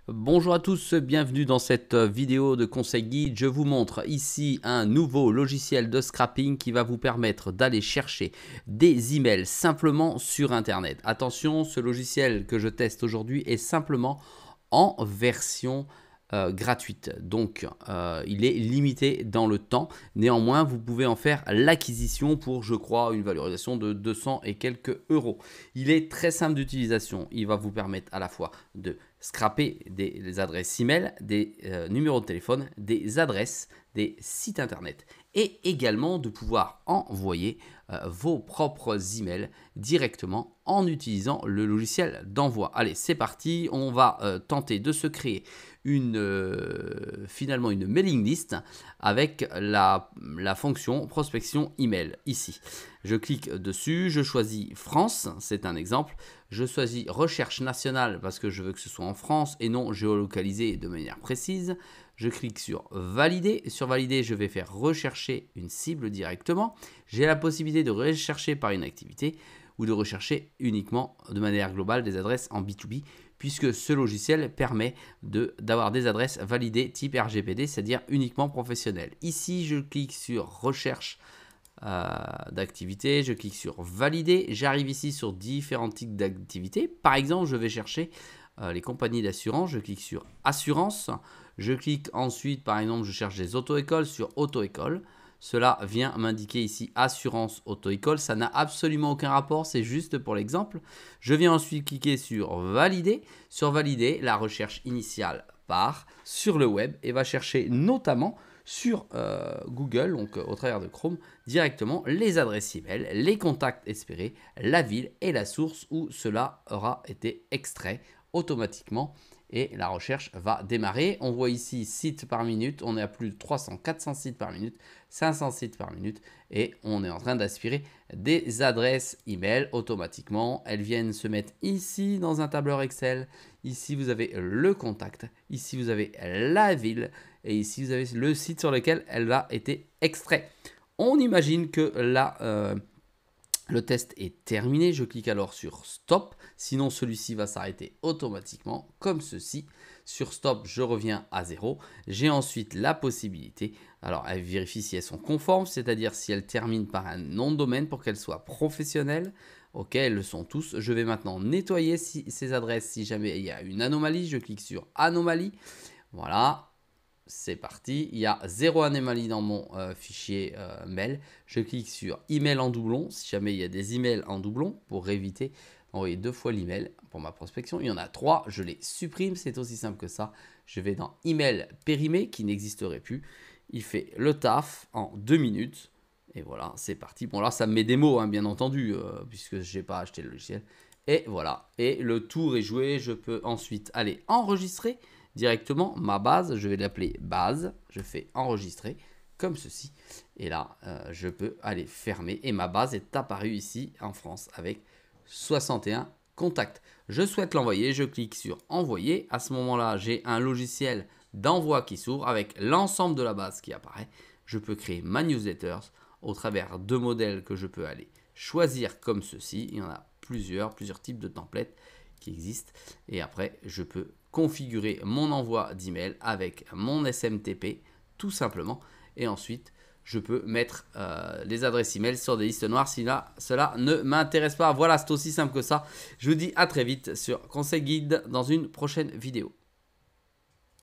Bonjour à tous, bienvenue dans cette vidéo de conseil guide. Je vous montre ici un nouveau logiciel de scrapping qui va vous permettre d'aller chercher des emails simplement sur Internet. Attention, ce logiciel que je teste aujourd'hui est simplement en version gratuite. Donc, il est limité dans le temps. Néanmoins, vous pouvez en faire l'acquisition pour, je crois, une valorisation de 200 et quelques euros. Il est très simple d'utilisation. Il va vous permettre à la fois de scraper des adresses email, des numéros de téléphone, des adresses, des sites internet et également de pouvoir envoyer vos propres emails directement en utilisant le logiciel d'envoi. Allez, c'est parti, on va tenter de se créer finalement une mailing list avec la fonction prospection email ici. Je clique dessus, je choisis France, c'est un exemple. Je choisis recherche nationale parce que je veux que ce soit en France et non géolocalisé de manière précise. Je clique sur valider. Sur valider, je vais faire rechercher une cible directement. J'ai la possibilité de rechercher par une activité ou de rechercher uniquement de manière globale des adresses en B2B puisque ce logiciel permet d'avoir des adresses validées type RGPD, c'est-à-dire uniquement professionnelles. Ici, je clique sur recherche d'activité, je clique sur valider, j'arrive ici sur différents types d'activités. Par exemple, je vais chercher les compagnies d'assurance, je clique sur assurance, je clique ensuite, par exemple, je cherche des auto-écoles sur auto-école. Cela vient m'indiquer ici assurance auto-école, ça n'a absolument aucun rapport, c'est juste pour l'exemple. Je viens ensuite cliquer sur valider. Sur valider, la recherche initiale part sur le web et va chercher notamment sur Google, donc au travers de Chrome, directement les adresses email, les contacts espérés, la ville et la source où cela aura été extrait automatiquement et la recherche va démarrer. On voit ici sites par minute, on est à plus de 300, 400 sites par minute, 500 sites par minute et on est en train d'aspirer des adresses email automatiquement. Elles viennent se mettre ici dans un tableur Excel. Ici, vous avez le contact. Ici, vous avez la ville. Et ici, vous avez le site sur lequel elle a été extraite. On imagine que là, le test est terminé. Je clique alors sur Stop. Sinon, celui-ci va s'arrêter automatiquement comme ceci. Sur Stop, je reviens à 0. J'ai ensuite la possibilité. Alors, elle vérifie si elles sont conformes, c'est-à-dire si elles terminent par un nom de domaine pour qu'elles soient professionnelles. Ok, elles le sont tous. Je vais maintenant nettoyer ces adresses si jamais il y a une anomalie. Je clique sur Anomalie. Voilà. C'est parti, il y a 0 anomalie dans mon fichier mail. Je clique sur email en doublon, si jamais il y a des emails en doublon, pour éviter d'envoyer 2 fois l'email pour ma prospection. Il y en a 3, je les supprime, c'est aussi simple que ça. Je vais dans email périmé, qui n'existerait plus. Il fait le taf en 2 minutes. Et voilà, c'est parti. Bon, là, ça me met des mots, hein, bien entendu, puisque je n'ai pas acheté le logiciel. Et voilà, et le tour est joué. Je peux ensuite aller enregistrer directement ma base, je vais l'appeler base, je fais enregistrer comme ceci et là je peux aller fermer et ma base est apparue ici en France avec 61 contacts. Je souhaite l'envoyer, je clique sur envoyer, à ce moment là j'ai un logiciel d'envoi qui s'ouvre avec l'ensemble de la base qui apparaît. Je peux créer ma newsletter au travers de modèles que je peux aller choisir comme ceci, il y en a plusieurs types de templates qui existent et après je peux configurer mon envoi d'email avec mon SMTP tout simplement et ensuite je peux mettre les adresses email sur des listes noires si là, cela ne m'intéresse pas. Voilà, c'est aussi simple que ça. Je vous dis à très vite sur Conseil Guide dans une prochaine vidéo.